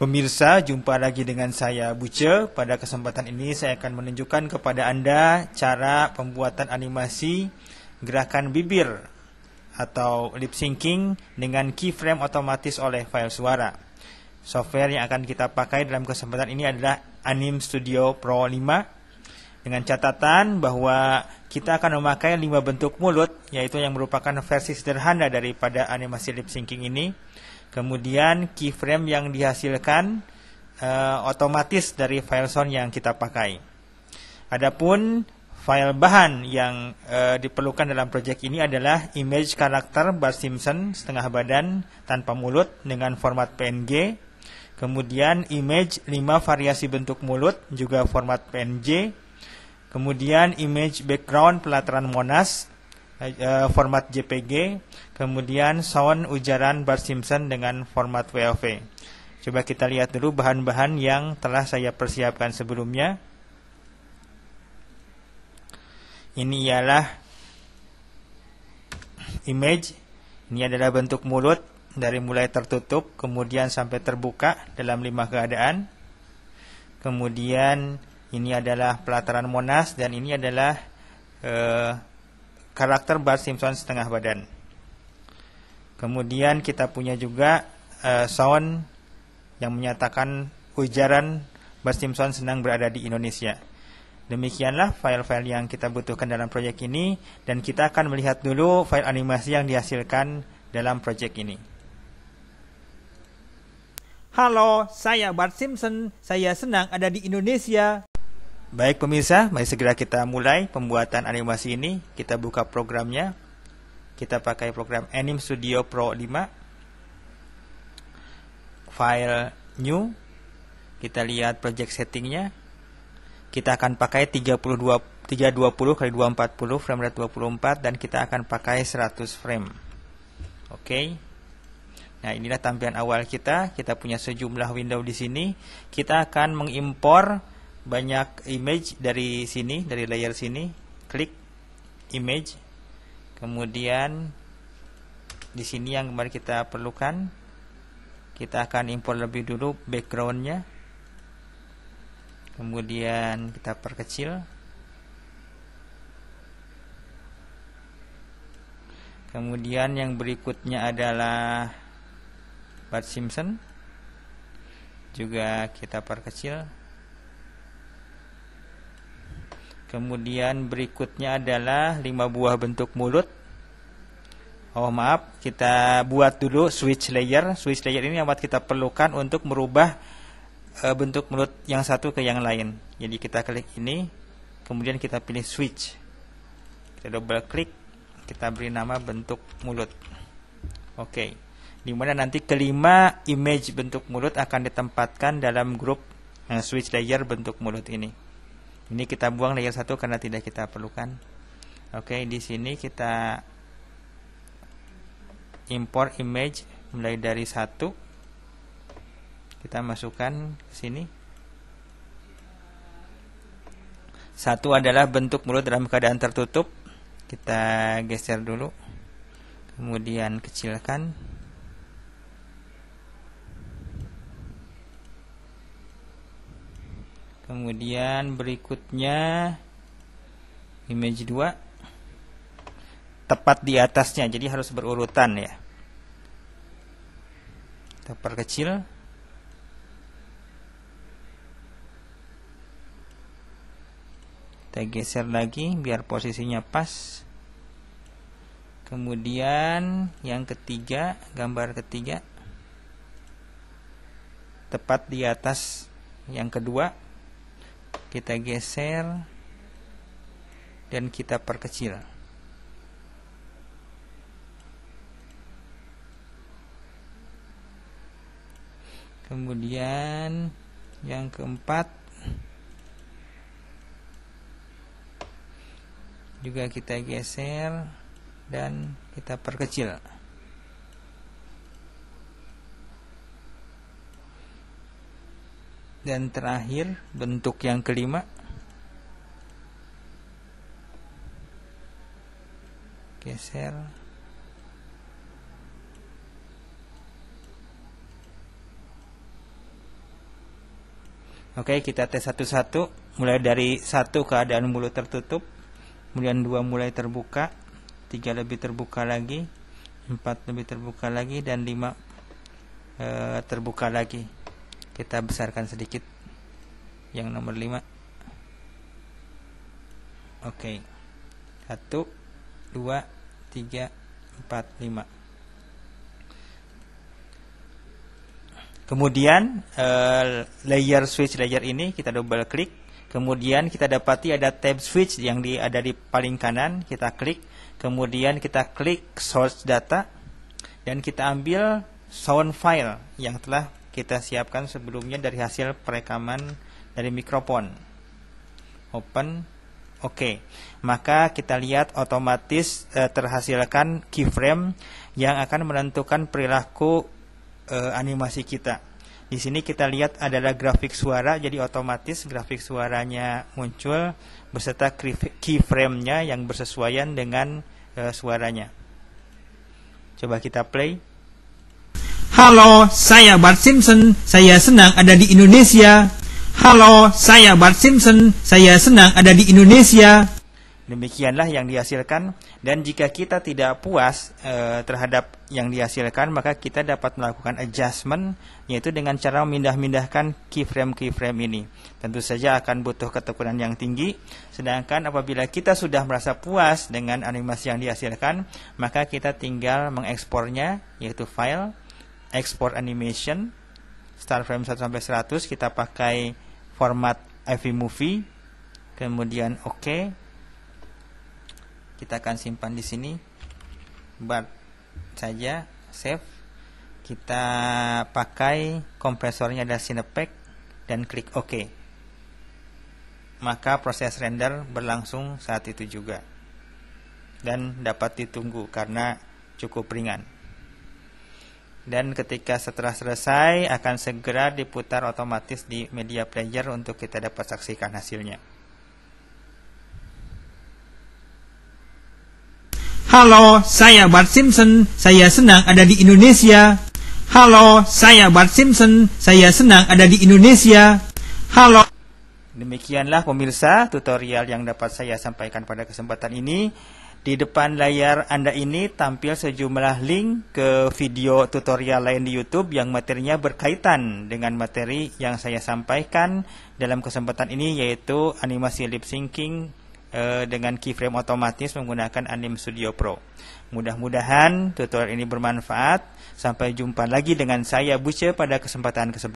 Pemirsa, jumpa lagi dengan saya Buce. Pada kesempatan ini saya akan menunjukkan kepada Anda cara pembuatan animasi gerakan bibir atau lip syncing dengan keyframe otomatis oleh file suara. Software yang akan kita pakai dalam kesempatan ini adalah Anim Studio Pro 5, dengan catatan bahwa kita akan memakai 5 bentuk mulut, yaitu yang merupakan versi sederhana daripada animasi lip syncing ini. Kemudian keyframe yang dihasilkan otomatis dari file sound yang kita pakai. Adapun file bahan yang diperlukan dalam proyek ini adalah image karakter Bart Simpson setengah badan tanpa mulut dengan format PNG. Kemudian image 5 variasi bentuk mulut juga format PNG. Kemudian image background pelataran Monas format JPG. Kemudian sound ujaran Bart Simpson dengan format WAV. Coba kita lihat dulu bahan-bahan yang telah saya persiapkan sebelumnya. Ini ialah image. Ini adalah bentuk mulut dari mulai tertutup kemudian sampai terbuka dalam 5 keadaan. Kemudian ini adalah pelataran Monas dan ini adalah karakter Bart Simpson setengah badan. Kemudian kita punya juga sound yang menyatakan ujaran Bart Simpson senang berada di Indonesia. Demikianlah file-file yang kita butuhkan dalam proyek ini, dan kita akan melihat dulu file animasi yang dihasilkan dalam proyek ini. Halo, saya Bart Simpson. Saya senang ada di Indonesia. Baik pemirsa, mari segera kita mulai pembuatan animasi ini. Kita buka programnya. Kita pakai program Anim Studio Pro 5. File New. Kita lihat project settingnya. Kita akan pakai 320 x 240 frame rate 24 dan kita akan pakai 100 frame. Oke. Nah, inilah tampilan awal kita. Kita punya sejumlah window di sini. Kita akan mengimpor banyak image dari sini, dari layer sini. Klik image. Kemudian di sini yang kemarin kita perlukan, kita akan impor lebih dulu backgroundnya. Kemudian kita perkecil. Kemudian yang berikutnya adalah Bart Simpson. Juga kita perkecil. Kemudian berikutnya adalah 5 buah bentuk mulut. Oh maaf, kita buat dulu switch layer. Switch layer ini yang kita perlukan untuk merubah bentuk mulut yang satu ke yang lain. Jadi kita klik ini, kemudian kita pilih switch. Kita double klik, kita beri nama bentuk mulut. Oke. Dimana nanti kelima image bentuk mulut akan ditempatkan dalam grup switch layer bentuk mulut ini. Ini kita buang layer 1 karena tidak kita perlukan. Oke, di sini kita import image mulai dari 1. Kita masukkan ke sini. 1 adalah bentuk mulut dalam keadaan tertutup. Kita geser dulu. Kemudian kecilkan. Kemudian berikutnya image 2 tepat di atasnya, jadi harus berurutan ya. Kita perkecil. Kita geser lagi biar posisinya pas. Kemudian yang ketiga, gambar ketiga tepat di atas yang kedua. Kita geser dan kita perkecil. Kemudian yang keempat juga kita geser dan kita perkecil. Dan terakhir bentuk yang kelima, geser. Oke, kita tes satu-satu. Mulai dari 1 keadaan mulut tertutup, kemudian 2 mulai terbuka, 3 lebih terbuka lagi, 4 lebih terbuka lagi, dan 5 terbuka lagi. Kita besarkan sedikit yang nomor 5. Oke, 1, 2, 3, 4, 5. Kemudian layer switch layer ini kita double klik. Kemudian kita dapati ada tab switch yang ada di paling kanan. Kita klik. Kemudian kita klik source data dan kita ambil sound file yang telah kita siapkan sebelumnya dari hasil perekaman dari mikrofon. Open. Oke, maka kita lihat otomatis terhasilkan keyframe yang akan menentukan perilaku animasi kita. Di sini kita lihat adalah grafik suara, jadi otomatis grafik suaranya muncul beserta keyframe-nya yang bersesuaian dengan suaranya. Coba kita play. Halo, saya Bart Simpson. Saya senang ada di Indonesia. Halo, saya Bart Simpson. Saya senang ada di Indonesia. Demikianlah yang dihasilkan. Dan jika kita tidak puas terhadap yang dihasilkan, maka kita dapat melakukan adjustment, yaitu dengan cara memindah-mindahkan keyframe ini. Tentu saja akan butuh ketekunan yang tinggi. Sedangkan apabila kita sudah merasa puas dengan animasi yang dihasilkan, maka kita tinggal mengekspornya, yaitu file, export animation, start frame 1-100, kita pakai format iMovie, kemudian OK. Kita akan simpan di sini, Bart saja, save. Kita pakai kompresornya ada Cinepack dan klik OK. Maka proses render berlangsung saat itu juga dan dapat ditunggu karena cukup ringan. Dan ketika setelah selesai akan segera diputar otomatis di media player untuk kita dapat saksikan hasilnya. Halo, saya Bart Simpson. Saya senang ada di Indonesia. Halo, saya Bart Simpson. Saya senang ada di Indonesia. Halo. Demikianlah pemirsa tutorial yang dapat saya sampaikan pada kesempatan ini. Di depan layar Anda ini tampil sejumlah link ke video tutorial lain di YouTube yang materinya berkaitan dengan materi yang saya sampaikan dalam kesempatan ini, yaitu animasi lip syncing dengan keyframe otomatis menggunakan Anim Studio Pro. Mudah-mudahan tutorial ini bermanfaat. Sampai jumpa lagi dengan saya Buce pada kesempatan